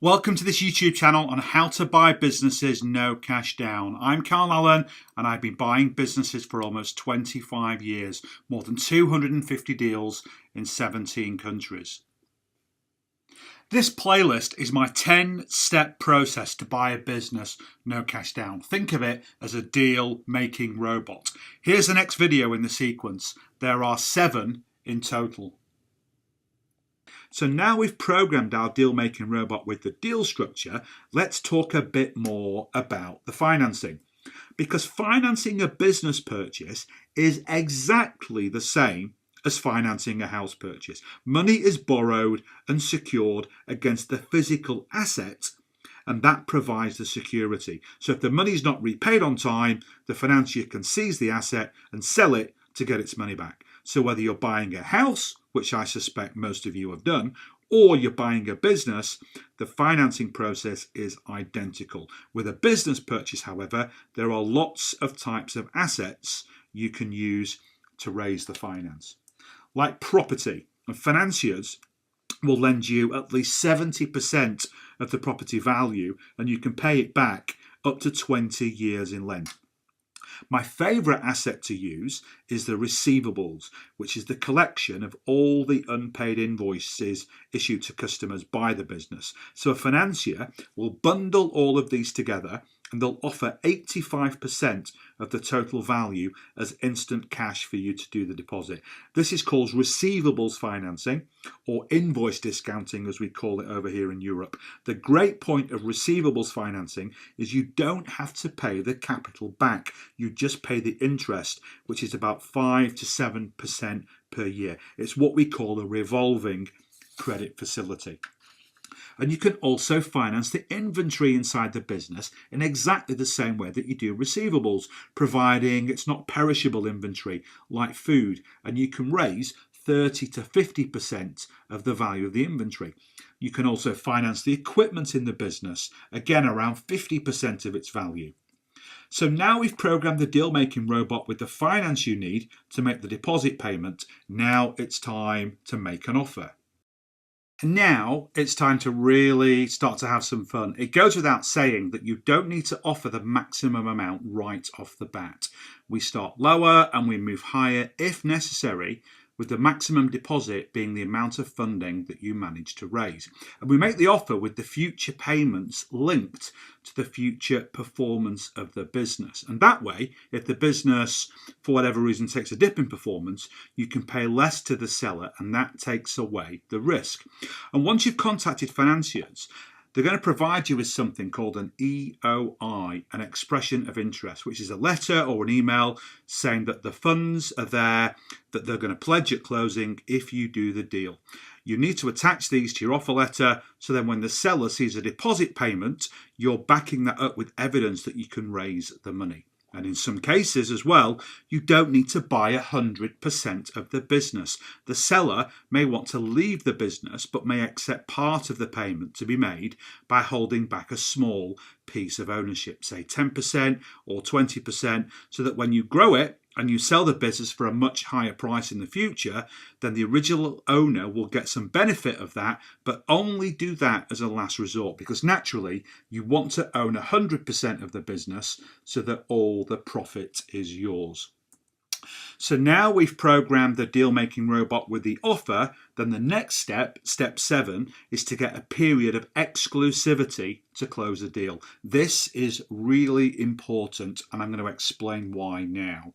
Welcome to this YouTube channel on how to buy businesses no cash down. I'm Carl Allen and I've been buying businesses for almost 25 years, more than 250 deals in 17 countries. This playlist is my 10-step process to buy a business no cash down. Think of it as a deal-making robot. Here's the next video in the sequence. There are 7 in total. So now we've programmed our deal-making robot with the deal structure, let's talk a bit more about the financing. Because financing a business purchase is exactly the same as financing a house purchase. Money is borrowed and secured against the physical asset, and that provides the security. So if the money is not repaid on time, the financier can seize the asset and sell it to get its money back. So whether you're buying a house, which I suspect most of you have done, or you're buying a business, the financing process is identical. With a business purchase, however, there are lots of types of assets you can use to raise the finance. Like property, and financiers will lend you at least 70% of the property value, and you can pay it back up to 20 years in length. My favourite asset to use is the receivables, which is the collection of all the unpaid invoices issued to customers by the business. So a financier will bundle all of these together and they'll offer 85% of the total value as instant cash for you to do the deposit. This is called receivables financing, or invoice discounting as we call it over here in Europe. The great point of receivables financing is you don't have to pay the capital back. You just pay the interest, which is about 5 to 7% per year. It's what we call a revolving credit facility. And you can also finance the inventory inside the business in exactly the same way that you do receivables, providing it's not perishable inventory like food, and you can raise 30 to 50% of the value of the inventory. You can also finance the equipment in the business, again around 50% of its value. So now we've programmed the deal-making robot with the finance you need to make the deposit payment. Now it's time to make an offer. Now it's time to really start to have some fun. It goes without saying that you don't need to offer the maximum amount right off the bat. We start lower and we move higher if necessary, with the maximum deposit being the amount of funding that you manage to raise. And we make the offer with the future payments linked to the future performance of the business. And that way, if the business, for whatever reason, takes a dip in performance, you can pay less to the seller, and that takes away the risk. And once you've contacted financiers, they're going to provide you with something called an EOI, an expression of interest, which is a letter or an email saying that the funds are there, that they're going to pledge at closing if you do the deal. You need to attach these to your offer letter, so then when the seller sees a deposit payment, you're backing that up with evidence that you can raise the money. And in some cases as well, you don't need to buy 100% of the business. The seller may want to leave the business, but may accept part of the payment to be made by holding back a small piece of ownership, say 10% or 20%, so that when you grow it and you sell the business for a much higher price in the future, then the original owner will get some benefit of that, but only do that as a last resort, because naturally you want to own 100% of the business so that all the profit is yours. So now we've programmed the deal-making robot with the offer, then the next step, step 7, is to get a period of exclusivity to close a deal. This is really important, and I'm going to explain why now.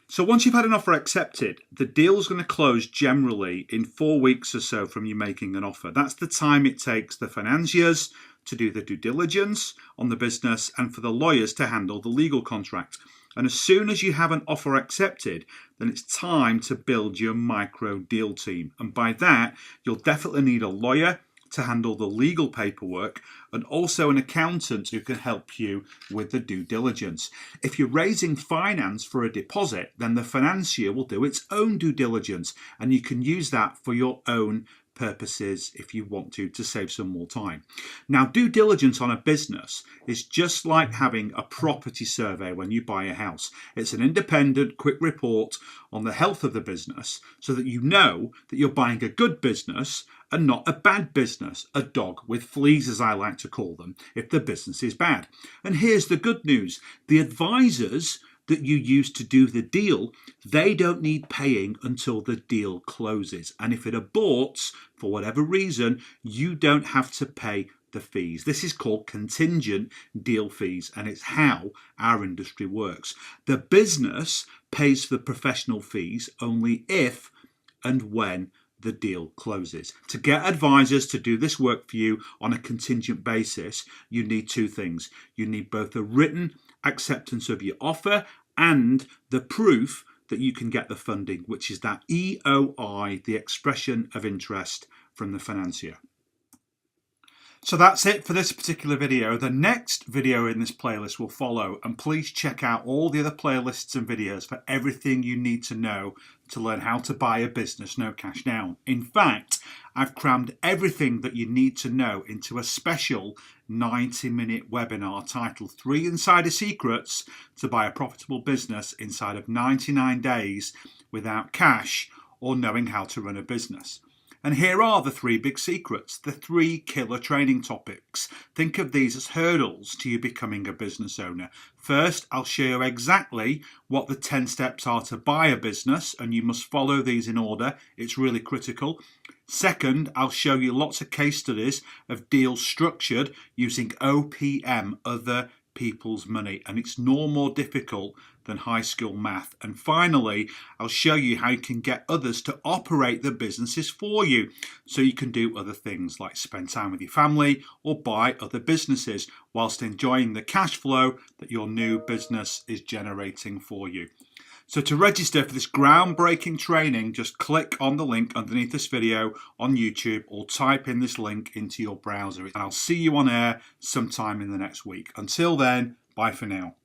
So once you've had an offer accepted, the deal is going to close generally in 4 weeks or so from you making an offer. That's the time it takes the financiers to do the due diligence on the business and for the lawyers to handle the legal contract. And as soon as you have an offer accepted, then it's time to build your micro deal team. And by that, you'll definitely need a lawyer to handle the legal paperwork, and also an accountant who can help you with the due diligence. If you're raising finance for a deposit, then the financier will do its own due diligence, and you can use that for your own purposes if you want to save some more time. Now, due diligence on a business is just like having a property survey when you buy a house. It's an independent, quick report on the health of the business so that you know that you're buying a good business and not a bad business, a dog with fleas, as I like to call them, if the business is bad. And here's the good news. The advisors that you use to do the deal, they don't need paying until the deal closes. And if it aborts for whatever reason, you don't have to pay the fees. This is called contingent deal fees, and it's how our industry works. The business pays for the professional fees only if and when the deal closes. To get advisors to do this work for you on a contingent basis, you need two things. You need both a written acceptance of your offer and the proof that you can get the funding, which is that EOI, the expression of interest from the financier. So that's it for this particular video. The next video in this playlist will follow, and please check out all the other playlists and videos for everything you need to know to learn how to buy a business no cash down. In fact, I've crammed everything that you need to know into a special 90-minute webinar titled 3 Insider Secrets to Buy a Profitable Business Inside of 99 Days Without Cash or Knowing How to Run a Business. And here are the 3 big secrets, the 3 killer training topics. Think of these as hurdles to you becoming a business owner. First, I'll show you exactly what the 10 steps are to buy a business, and you must follow these in order. It's really critical. Second, I'll show you lots of case studies of deals structured using OPM, other people's money, and it's no more difficult than high school math. And finally, I'll show you how you can get others to operate the businesses for you so you can do other things like spend time with your family or buy other businesses whilst enjoying the cash flow that your new business is generating for you. So to register for this groundbreaking training, just click on the link underneath this video on YouTube or type in this link into your browser. And I'll see you on air sometime in the next week. Until then, bye for now.